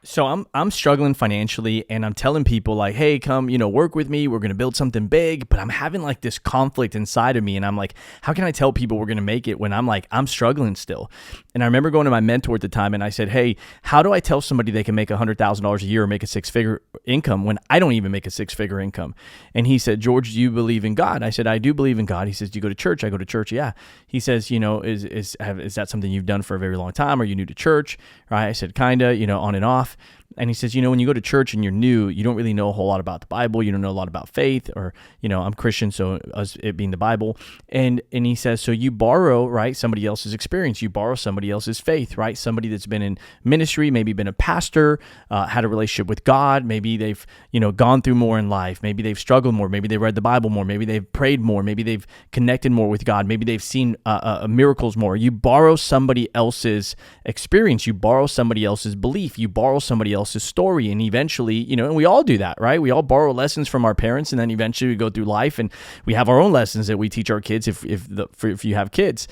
So I'm struggling financially, and I'm telling people like, hey, come, work with me. We're going to build something big. But I'm having like this conflict inside of me. And I'm like, how can I tell people we're going to make it when I'm struggling still? And I remember going to my mentor at the time and I said, hey, how do I tell somebody they can make $100,000 a year or make a six-figure income when I don't even make a six-figure income? And he said, George, do you believe in God? I said, I do believe in God. He says, do you go to church? I go to church. Yeah. He says, is that something you've done for a very long time? Are you new to church? Right. I said, kinda, on and off. And he says, when you go to church and you're new, you don't really know a whole lot about the Bible. You don't know a lot about faith, or, I'm Christian, so us it being the Bible. And he says, so you borrow, right, somebody else's experience. You borrow somebody else's faith, right? Somebody that's been in ministry, maybe been a pastor, had a relationship with God. Maybe they've, gone through more in life. Maybe they've struggled more. Maybe they read the Bible more. Maybe they've prayed more. Maybe they've connected more with God. Maybe they've seen miracles more. You borrow somebody else's experience. You borrow somebody else's belief. You borrow somebody else's story, and eventually, and we all do that, right? We all borrow lessons from our parents, and then eventually we go through life and we have our own lessons that we teach our kids if you have kids.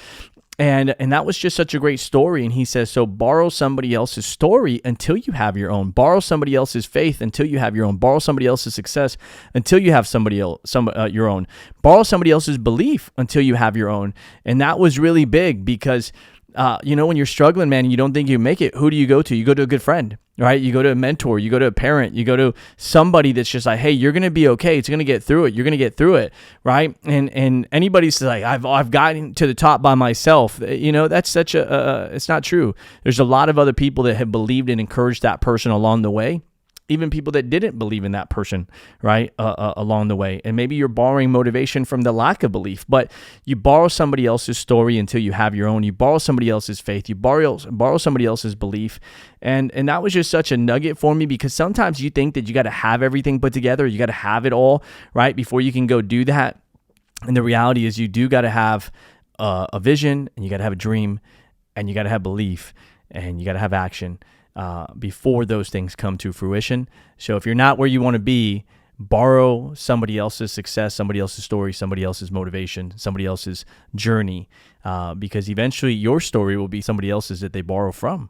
And that was just such a great story. And he says, so borrow somebody else's story until you have your own. Borrow somebody else's faith until you have your own. Borrow somebody else's success until you have your own. Borrow somebody else's belief until you have your own. And that was really big because when you're struggling, man, you don't think you make it, who do you go to? You go to a good friend, right? You go to a mentor, you go to a parent, you go to somebody that's just like, hey, you're going to be okay. It's going to get through it. You're going to get through it, right? And anybody's like, I've gotten to the top by myself. That's such it's not true. There's a lot of other people that have believed and encouraged that person along the way. Even people that didn't believe in that person, right, along the way. And maybe you're borrowing motivation from the lack of belief, but you borrow somebody else's story until you have your own. You borrow somebody else's faith. You borrow somebody else's belief. And that was just such a nugget for me, because sometimes you think that you got to have everything put together. You got to have it all, right, before you can go do that. And the reality is you do got to have a vision, and you got to have a dream, and you got to have belief, and you got to have action. Before those things come to fruition. So if you're not where you want to be, borrow somebody else's success, somebody else's story, somebody else's motivation, somebody else's journey, because eventually your story will be somebody else's that they borrow from.